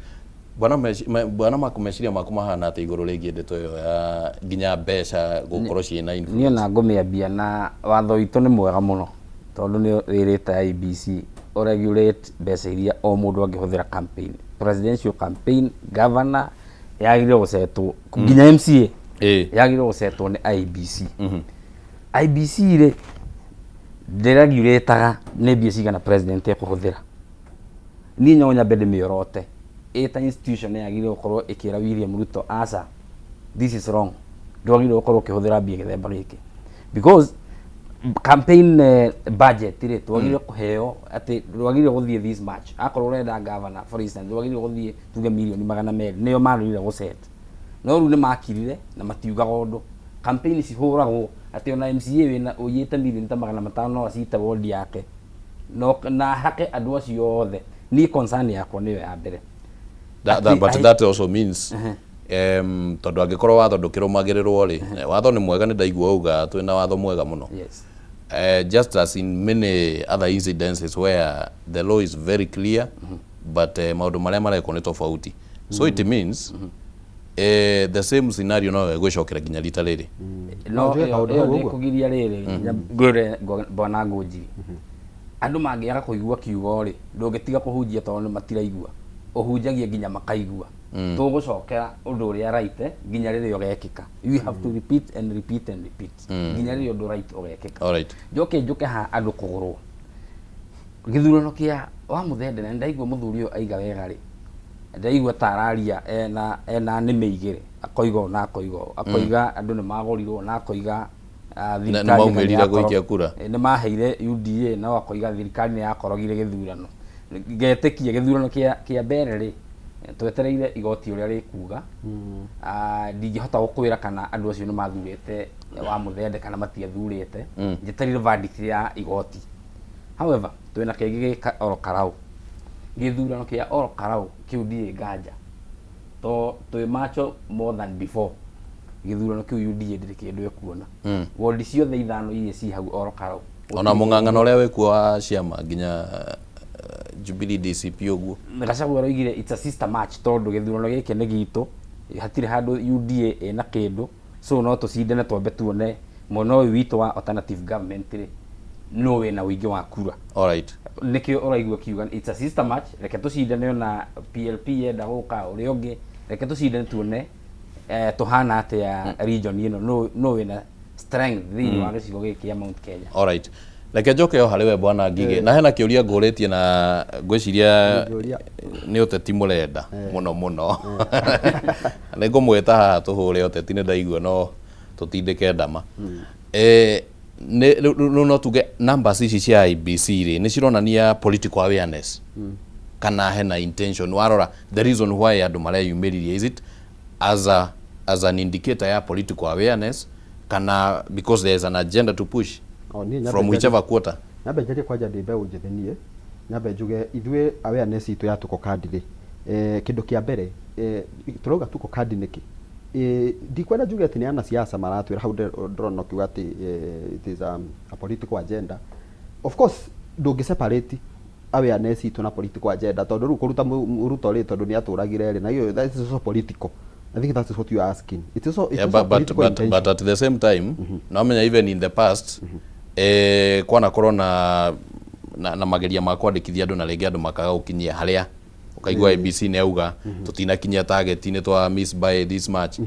bwana makumeciria makumahana ati iguru rigi ndeto yo ya nginya mbeca gukorwo ciina influence. Niĩ na ngũmĩambia na watho witũ nĩ mwega mũno tondũ nĩ wĩrĩte IBC regulate mbeca iria o mũndũ angĩhũthĩra campaign, presidential campaign, governor yagĩrĩirwo gũcetwo nginya MCA yagĩrĩirwo gũcetwo nĩ IBC. IBC rĩ ndĩregulataga nĩ mbia cigana president ekũhũthĩra. Niĩ no nyambe ndĩmĩorote ĩta institution yagĩrĩirwo gũkorwo ĩkĩra William Ruto aca this is wrong, ndwagĩrĩirwo gũkorwo ũkĩhũthĩra mbia gĩthemba gĩkĩ because campaign budget rĩ twagĩrĩirwo kũheo atĩ ndwagĩrĩirwo gũthiĩ this match akorwo ũrenda governor for instance ndwagĩrĩirwo gũthiĩ tuge milioni 200 nĩyo marũire gũcet no rĩu nĩ makirire na matiugaga ũndũ campaign cihũragwo atĩ ona MCA wĩna ũyĩte milioni ta 500 no acite ward yake no na hake andũ acio othe ni concern yakwa nĩyo ya mbere. But that also means tondu angikorwo watho ndukirumagĩrĩrwo ri watho ni mwega ni ndaigua uga twina watho mwega muno. Yes. Just as in many other incidences where the law is very clear but maundu maria marekwo ni tofauti. So it means the same scenario no gwicokera ginya rita riri. No yo kugiria riri ngure bwana Ngũnjiri. Andu mangiaga kuigua kiugo ri ndungitiga kuhunjia tondu matiraigua uhunjagie ginya makaigua tugucokera undu uria right ginya riri ugekika. You have to repeat and repeat and repeat ginya riri undu right ugekika. All right. Njoke ha andu kugurwo githurano kia wa muthende na ndaigua muthuri uyu aiga wega ri ndaigua tararia ena nĩ meigire akoiga na akoiga andu ni magorirwo na akoiga thirikari na maumĩrire gũikia kura nĩ maheire UDA na akoiga thirikari nĩ yakorogire gĩthurano ngetekia gĩthurano kia mbere ri twetereire igoti uria rikuga ndingĩhota gũkwĩra kana andũ acio nĩ mathurĩte wa muthende kana matiathurĩte njeterire verdict ya igoti. However twina kĩngĩ gĩ Ol Kalou gĩthurano kia Ol Kalou kiu ndie nganja to twi macho more than before gĩthurano kiu UDA ndire kĩndũ ekuona ward ciothe ithano iria ci hau Ol Kalou ona mũng'ang'ano ũrĩa wĩkuo wa ciama nginya Jubilee DCP uguo Gachagua roigire it's a sister match tondu gĩthurano gĩkĩ nĩ gitu hatirĩ handũ UDA ena kĩndũ so no tũcindane twambe tuone mwena ũyũ witũ wa alternative government rĩ no wĩna ũingĩ wa kura. All right. Nikio ũraigua kiuga it's a sister match reke tũcindane na PLP yenda gũka ũrĩa ũngĩ reke tũcindane tuone tuhana atĩa region ĩno no wĩna strength thĩinĩ wa gĩcigo gĩkĩ kĩa Mount Kenya. All right. Reke njoke o harĩ we bwana Ngigĩ na hena kĩũria ngũrĩtie na ngwĩciria nĩ ũteti mũrenda mũno nĩ ngũmwĩta haha tũhũre ũteti nĩ ndaigua no tũtindĩke ndama. No tuge numbers ici cia IBC rĩ nĩ cironania political awareness kana hena intention warora the reason why andu mareyumĩririe is it as an indicator ya political awareness kana because there is an agenda to push from whichever quarter. Nyambe njarie kwanja ndimbe unjithenie nyambe njuge ithuĩ awareness itu ya tuko card rĩ kindu kia mbere turoga tuko card niki ndikwenda njuge ati ni ana siasa maratwira hau ndrono kiuga ati it is a political agenda. Of course ndungi separate awareness itu na political agenda tondu ru kuruta Ruto ri tondu ni aturagire ri na hiyo that is also political. I think that is what you are asking. It is also but at the same time no menya even in the past kwana corona na mageria ma kwandĩkithia andũ na rĩngĩ andũ makaga gũkinyia harĩa ukaigua ABC nĩ auga tutinakinyia target inĩ twa miss by this much.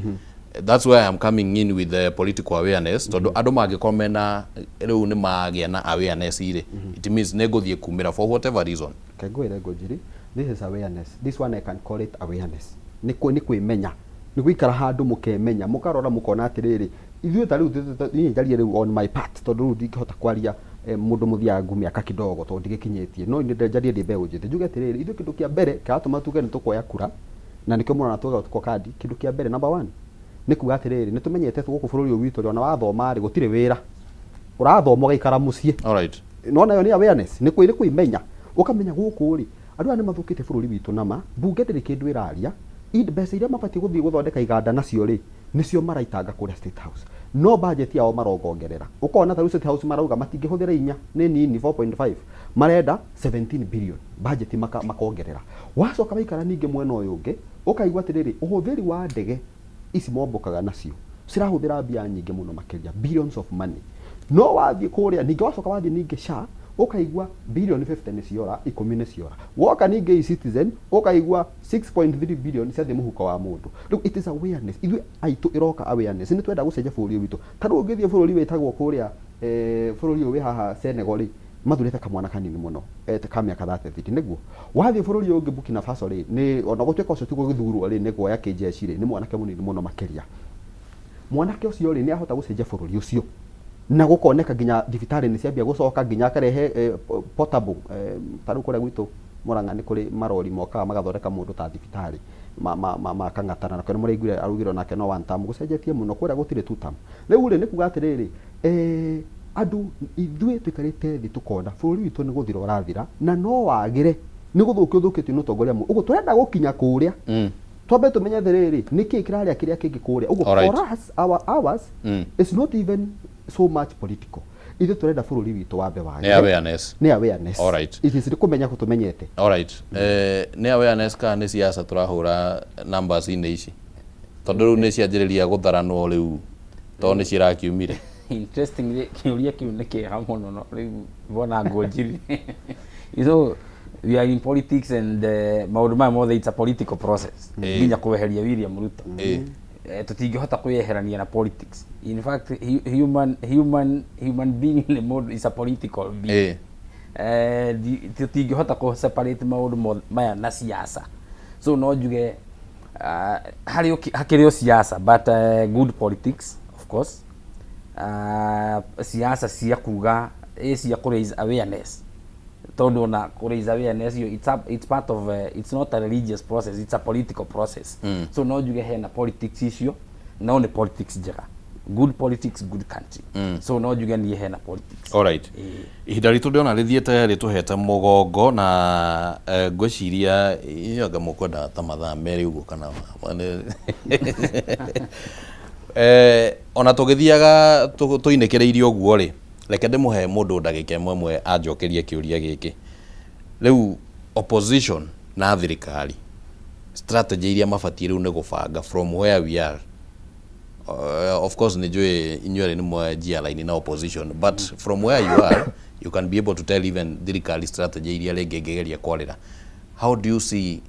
That's why I'm coming in with the political awareness tondu andũ mangĩkorwo mena rĩu nĩ magĩa na awareness ire it means nĩ ngũthiĩ kumĩra for whatever reason. Kagwĩre Ngũnjiri, this is awareness. This one I can call it awareness. Nĩ kwĩmenya nĩ gũikara handũ mũkemenya mũkarora mũkona atĩrĩrĩ ithuĩ ta rĩu niĩ njarie rĩu on my part tondu rĩu ndingĩhota kwaria mundu muthiangu miaka kidogo tondu ndigikinyitie no njarie ndi mbeũ njĩthĩ njuge atĩrĩrĩ ithuĩ kĩndũ kĩa mbere kiratũma tuge nĩ tũkoya kura na nĩkĩo mũrona tuga tuko kadi kĩndũ kĩa mbere number 1 nĩ kuga atĩrĩrĩ nĩ tũmenyete gũkũ bũrũri ũyũ witũ ona wathoma rĩ gũtirĩ wĩra ũrathoma ũgaikara mũciĩ. All right. No nayo nĩ awareness nĩ kwĩmenya ukamenya gũkũ rĩ andũ aya nĩ mathũkĩte bũrũri witũ nama mbunge ndĩrĩ kĩndũ ĩraria mbeca iria mabatiĩ gũthiĩ gũthondeka iganda nacio rĩ nicio maraitanga kũrĩa State House no budget yao marongongerera ukona ta State House marauga matingihũthĩra inya nĩ nini 4.5 marenda 17 billion budget makongerera wacoka waikara ninge mwena ũyũ ũngĩ ukaigua atiriri ũhũthĩri wa ndege ici mombokaga nacio cirahũthĩra mbia nyingĩ mũno makĩria billions of money no wathiĩ kũrĩa ninge wacoka wathiĩ ninge SHA ukaigua billion 50 nĩ ciora 10 nĩ ciora woka ninge Citizen ukaigua 6.3 billion cia thĩ mũhuko wa mũndũ rĩu it is awareness ithuĩ aitũ iroka awareness nĩ twenda gũcenjia bũrũri witũ ta rĩu ũngĩthiĩ bũrũri wĩtagwo kũrĩa bũrũri ũyũ wĩ haha Senegal mathurĩte kamwana kanini mũno ka mĩaka 30 nĩguo wathiĩ bũrũri ũngĩ Burkina Faso rĩ nĩ ona gũtuĩka ũcio tiguo gĩthurwo rĩ nĩ guoya kĩjeshi rĩ nĩ mwanake mũnini mũno makĩria mwanake ũcio rĩ nĩ ahota gũcenjia bũrũri ũcio na gũkoneka nginya thibitarĩ nĩ ciambia gũcoka nginya akarehe portable tarũ kũrĩa gwitũ Murang'a nĩ kũrĩ marori mokaga magathondeka mũndũ ta thibitarĩ makangatana na kwene mũraiguire arugirwo nake no one term gũcenjetie mũno kũrĩa gũtirĩ two term rĩu rĩ nĩ kuga atĩrĩrĩ andũ ithuĩ tũikarĩte thĩ tũkona bũrũri witũ nĩ gũthira ũrathira na no wagĩre nĩ gũthũkio thũkĩtio nĩ ũtongoria mũno ũguo tũrenda gũkinya kũrĩa twambe tumenye atĩrĩrĩ nĩkĩ kĩrarĩa kĩrĩa kĩngĩ kũrĩa ũguo for us ours is not even so much political ithuĩ tũrenda bũrũri witũ wambe wagĩre nĩ awareness alright it is kũmenya gũtũmenyete alright nĩ awareness kana nĩ siasa tũrahũra numbers inĩ ici tondũ rĩu nĩ cianjĩrĩria gũtharanwo rĩu tondũ nĩ cirakiumire interestingly kiuria kiu nĩ kĩega mũno no rĩu bona ngũnjiri so we are in politics and maũndũ maya mothe it's a political process nginya kũweheria William Ruto tutingĩhota kwĩyeherania na politics in fact human being is a political being tutingĩhota kũ separate maũndũ maya na siasa so no njuge hakĩrĩ o siasa but good politics of course siasa cia kuga cia ku raise awareness tondu na ku raise awareness it's part of it's not a religious process it's a political process so no njuge hena politics icio no ni politics njega good politics good country so no njuge ni hena politics alright ihinda ritũ ndĩona rĩthiĩte rĩtũhete mũgongo na ngwĩciria yoga mũkwenda ta mathaa merĩ ũguo kana ona tũgĩthiaga tũinĩkĩrĩirie ũguo rĩ reke ndĩmũhe mũndũ ndagĩka ĩmwe anjokerie kĩũria gĩkĩ rĩu opposition na thirikari strategy iria mabatiĩ rĩu nĩ gũbanga from where we are of course nĩ njũĩ inyuĩ nĩ mwanjia line na opposition but from where you are you can be able to tell even thirikari strategy iria rĩngĩ ĩngĩgeria kwarĩra how do you see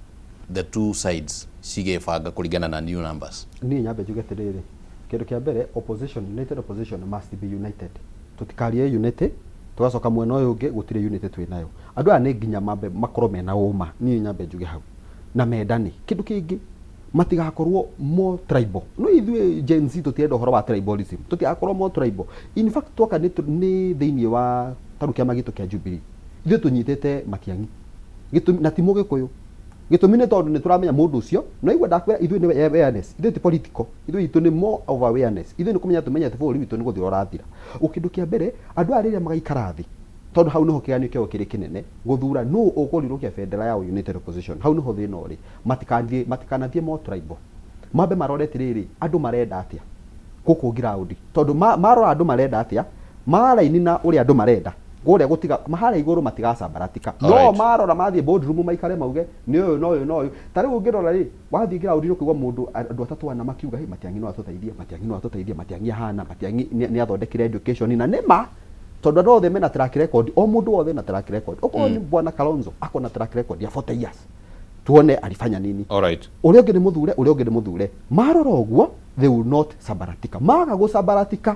the two sides cigĩbanga kũringana na new numbers niĩ nyambe njuge atĩrĩrĩ kĩndũ kĩa mbere opposition united opposition must be united tutikarie unity tugacoka mwena ũyũ ũngĩ gũtirĩ unity twĩ nayo andũ aya nĩ nginya mambe makorwo mena ũma niĩ nyambe njuge hau na mendani kĩndũ kĩngĩ matigakorwo more tribal no ithuĩ Gen Z tũtienda ũhoro wa tribalism tũtigakorwo more tribal in fact twoka nĩ thĩinĩ wa taru kĩama gitũ kĩa Jubilee ithuĩ tũnyitĩte Matiang'i na ti Mũgĩkũyũ gĩtũmi nĩ tondũ nĩ tũramenya mũndũ ũcio no igua ndakwĩra ithuĩ nĩ awareness ithuĩ ti political ithuĩ itũ nĩ more of awareness ithuĩ nĩ kũmenya tũmenyete bũrũri witũ nĩ gũthira ũrathira kĩndũ kĩa mbere andũ a rĩrĩa magaikara thĩ tondũ hau nĩho kĩganio kĩao kĩrĩ kĩnene gũthura no ũkũrirũkia bendera ya united opposition hau nĩho thĩna ũrĩ matikanathiĩ more tribal mambe marore atĩrĩrĩ andũ marenda atĩa gũkũ ground tondũ marora andũ marenda atĩa maraini na ũrĩa andũ marenda kũrĩa gũtiga mahara igũrũ matigacambaratika no marora mathiĩ boardroom maikare mauge nĩ ũyũ no ũyũ no ũyũ tarĩ ũngĩrora rĩ wathiĩ ground ũkigwa mũndũ andũ atatũ ana makiuga hĩ Matiang'i no atũteithie Matiang'i no atũteithie Matiang'i ahana Matiang'i nĩ athondekire education na nĩma tondũ andũ othe mena track record o mũndũ wothe na track record okorwo ni bwana Kalonzo ako na track record ya 40 years tuone alifanya nini alright ũrĩa ũngĩ nĩ mũthure marora ũguo they will not sabaratika maga gũsabaratika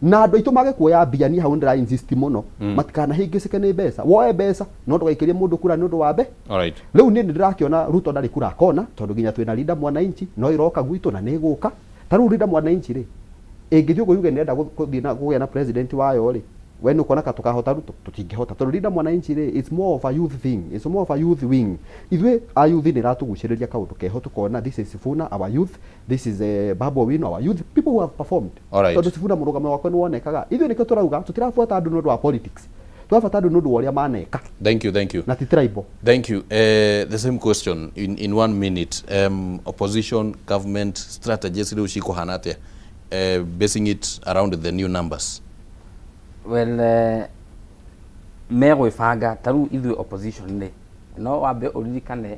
na andũ aitũ mage kuoya mbia ni hau ndĩra insist mũno matikanahĩngĩcĩke nĩ mbeca woe mbeca no ndũgaikĩrie mũndũ kura nĩ ũndũ wa mbe alright rĩu niĩ ndĩrakĩona Ruto ndarĩ kura kona tondũ nginya twĩna Linda Mwananchi no iroka gwitũ na nĩ gũka tarĩu Linda Mwananchi rĩ ĩngĩthiĩ ũguo yuge nĩenda kũgĩa na president wayo rĩ we nĩ ũkona tukahota Ruto tũtingĩhota tondũ Linda Mwananchi rĩ it's more of a youth thing it's more of a youth wing ithuĩ a youth nĩ ratũgucĩrĩria kaũndũ keho tukona this is Sifuna our youth this is Babu Owino our youth people who have performed tondũ Sifuna mũrũgamo wakwa nĩ wonekaga ithuĩ nĩkĩo tũrauga tũtirabuata andũ nĩ ũndũ wa politics tũrabuata andũ nĩ ũndũ wa ũrĩa maneka thank you na ti tribal thank you the same question in 1 minute opposition government strategies rĩu cikũhana atĩa basing it around the new numbers? Well, mego ifanga taru ithu opposition ne no wabe oririkane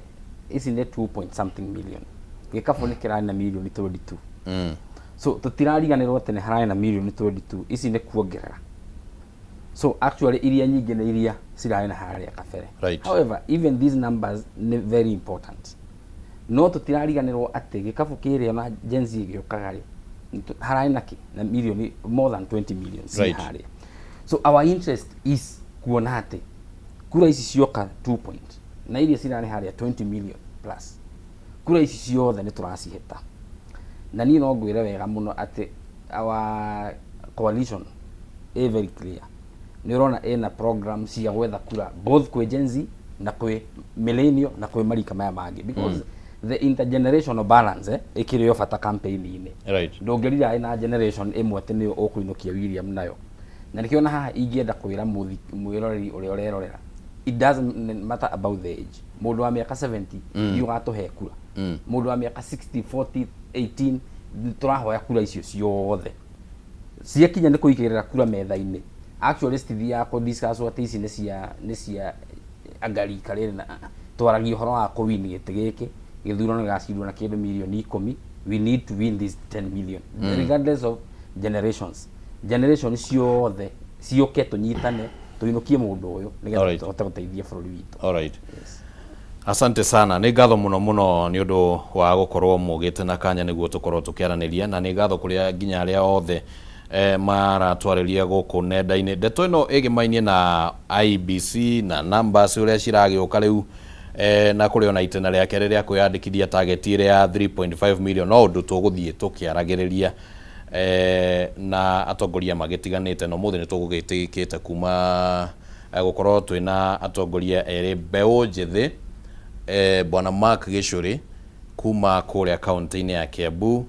ici ne 2 point something million gikabu ni kirani na million 22 so tutirariganirwo tene harani na million 22 ici ne kuongerera so actually iria nyingi na iria cirari na haria kabere. Right. However, even these numbers ne very important no tutirariganirwo ati gikabu kiria na genzi giokagari harani na million more than 20 million right. haria. So our interest is kuona ati kura ici cioka 2 point na iria cirari haria 20 million plus kura ici ciothe ni turaciheta na ni no ngwire wega muno ati our coalition is very clear ni rona ena program cia gwetha kura both kwe Gen Z na kwe millennial na kwe marika maya mangi because the intergenerational balance ikirio bata campaign ini right ndongerira ina generation imwe ati ni okuinukia William nayo na nikiona haha ingienda kwira mwiroreri uri urerorera it doesn't matter about the age mundu wa miaka 70 yugatuhe kura mundu wa miaka 60 40 18 turahoya kura icio ciothe ciakinya ni kuigirira kura metha-ini actually stithi ya ko discuss what is ni cia agari karere na twaragi horo wa ko win gite giki githurano gacirwo na kindu milioni 10 we need to win this 10 million regardless of generation ciothe cioke tunyitane tuinukie mundu uyu nigetha tuteithie bururi witu. All right. Yes. Asante sana. Ni ngatho muno ni undu wa gukorwo mugite na kanya niguo tukorwo tukiaraniria na ni ngatho kuria nginya aria othe maratwariria guku nenda-ini. Ndeto ino igimainie na IBC na numbers uria ciragiuka riu na kuri ona itena ria kere ria kuyandikithia target ire ya 3.5 million no undu tuguthie tukiaragiriria na atongoria magitiganite no muthi ni tugugitikite kuma gukorwo twina atongoria eri mbeu njithi bwana Mark Gicuri kuma kuria county-ini ya Kiambu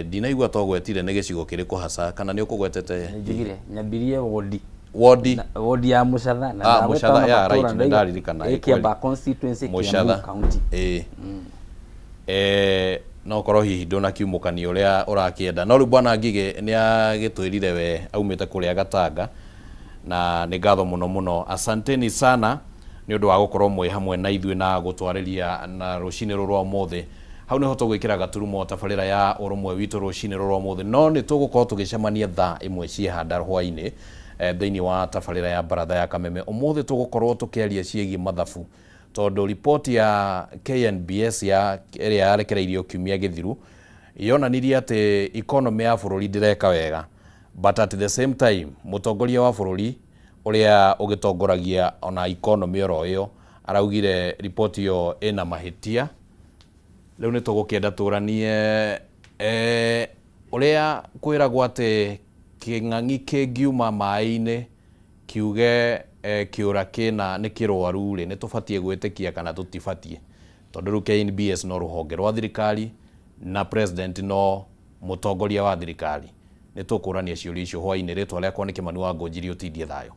ndinaigua togwetire ni gicigo kiriku hasa kana ni ukugwetete njigire nyambirie wodi ya Muchatha na Muchatha ya right ndaririkana Kiambu constituency Kiambu county no korwo hihi ndona kiumukani uria urakienda no ri bwana Ngige ni agitwirire we aumite kuria Gatanga na ni ngatho muno asanteni sana ni undu wa gukorwo mwe hamwe na ithuĩ na gutwariria na rucini rwa mothe hau ni hoto gwikira gaturumo tabarira ya urumwe witu rucini rwa mothe no ni tugukorwo tugicemania thaa imwe cie handa hwaini thiini wa tabarira ya baratha ya Kameme umothe tugukorwo tukiaria ciegi mathabu tondu report ya KNBS ya area yarekereirio kiumia githiru yonanirie ati economy ya bururi ndireka wega but at the same time mutongoria wa bururi uria ugitongoragia ona economy oroyo araugire report yo ena mahitia riu ni tugukienda turanie uria kwiragwo ati king'ang'i kingiuma mai-ini kiuge kiura kina ni kirwaru ri ni tubatie gwitikia kana tutibatie tondu ru KNBS no ruhonge rwa thirikari na president no mutongoria wa thirikari ni tukurania ciuri icio hwaini ritwa riakwa ni Kimani wa Ngonjiri utindie thayo.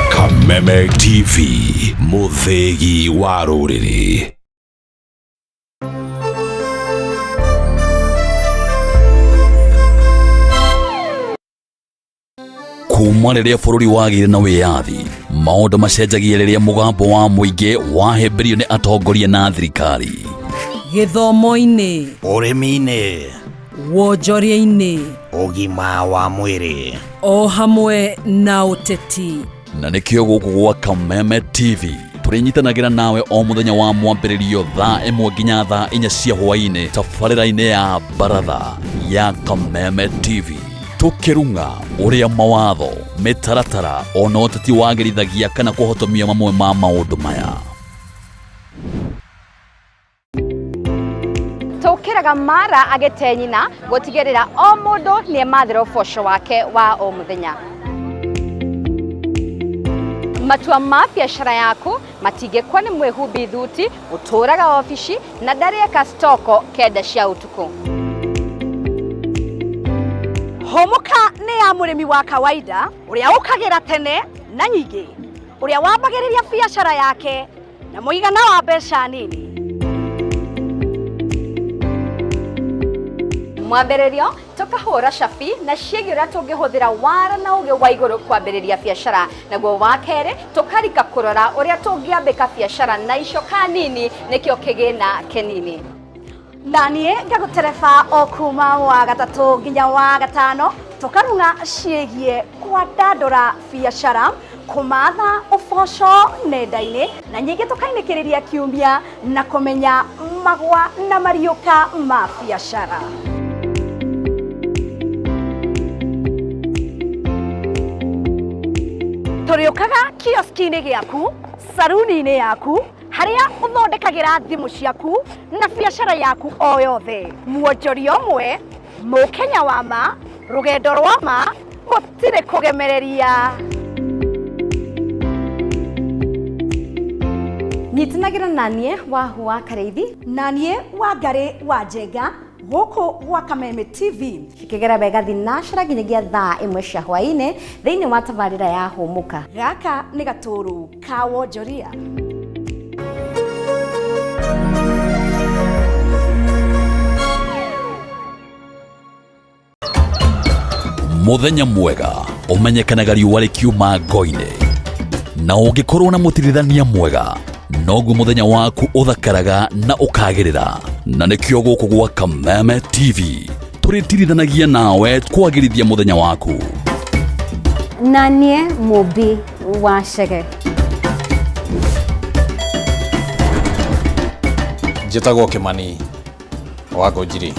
Kameme TV muthegi wa ruriri kuma riria bururi wagire na wiyathi maundu macenjagia riria mugambo wa muingi wahemberio ni atongoria na thirikari githomo-ini urimi-ini wonjoria-ini ugima wa mwiri o hamwe na uteti na nikio guku gwa Kameme TV turinyitanagĩra nawe o muthenya wa mwambĩrĩrio thaa 1 nginya thaa 4 cia hwaini tabarĩra-inĩ ya baratha ya Kameme TV tukirunga uria mawatho mitaratara ona uteti wagirithagia kana kuhotomia mamwe ma maundu maya tukiraga mara agitenyina gutigirira o mundu ni mathira uboco wake wa o muthenya matua ma biashara yaku matingĩkwo nĩ mwĩhumbi thuti ũtũraga ofici na ndarĩeka stoko kenda cia ũtukũ. Homoka nĩ ya mũrĩmi wa kawaida ũrĩa ũkagĩra tene na nyingĩ, ũrĩa wambagĩrĩria biacara yake na mũigana wa mbeca nini. Mwambĩrĩrio tũkahũra cabi na ciĩgiĩ ũrĩa tũngĩhũthĩra wara na ũgĩ wa igũrũ kwambĩrĩria biacara, naguo wa kerĩ tũkarika kũrora ũrĩa tũngĩambĩka biacara na icoka nini nĩkĩo kĩgĩna kĩnini. Na niĩ ngagũtereba o kuma wa gatatũ nginya wa gatano tũkarũnga ciĩgiĩ kwandandũra biacara, kũmatha ũboco nenda-inĩ na nyingĩ tũkainĩkĩrĩria kiumia na kũmenya magwa na mariũka ma biacara. Tũrĩũkaga kioski-inĩ gĩaku, saruni-inĩ yaku, harĩa ũthondekagĩra thimũ ciaku na biacara yaku o yothe. Muonjoria ũmwe, mũkenya wa ma, rũgendo rwa ma, gũtirĩ kũgemereria. Nyitanagĩra naniĩ Wahua Kareithi, naniĩ Wangari wa Njenga, gũkũ gwa Kameme TV, cikĩgera wega thinacara nginyagia thaa 1 cia hwaĩ-inĩ thĩinĩ wa tabarĩra ya Hũmũka. Gaka nĩ gatũrũ ka wonjoria. Muthenya mwega umenyekanaga riũa rĩkiuma ngo-inĩ, na ũngĩkorwo na mũtirithania mwega noguo muthenya waku uthakaraga na ukagĩrĩra. Na nĩkĩo gũkũ gwa Kameme TV tũrĩtirithanagia nawe kwagĩrithia muthenya waku. Na niĩ Mũmbi wa Chege. Njĩtagwo Kĩmani wa Ngũnjiri.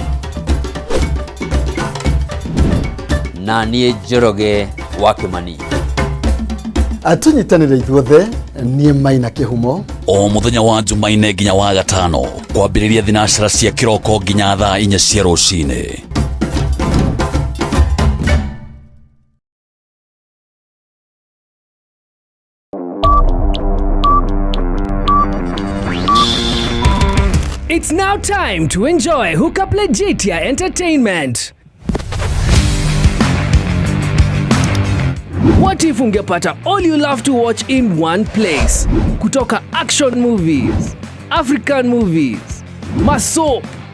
Na niĩ Njoroge wa Kĩmani. Atunyitanĩre ithuothe niĩ Maina Kĩhumo. O muthenya wa Jumaine nginya wa gatano kwambĩrĩria thinacara cia kĩroko nginya thaa 4 cia rũcinĩ. It's now time to enjoy Hookup Legitia Entertainment. What if ungepata all you love to watch in one place? Kutoka action movies, African movies, masoap,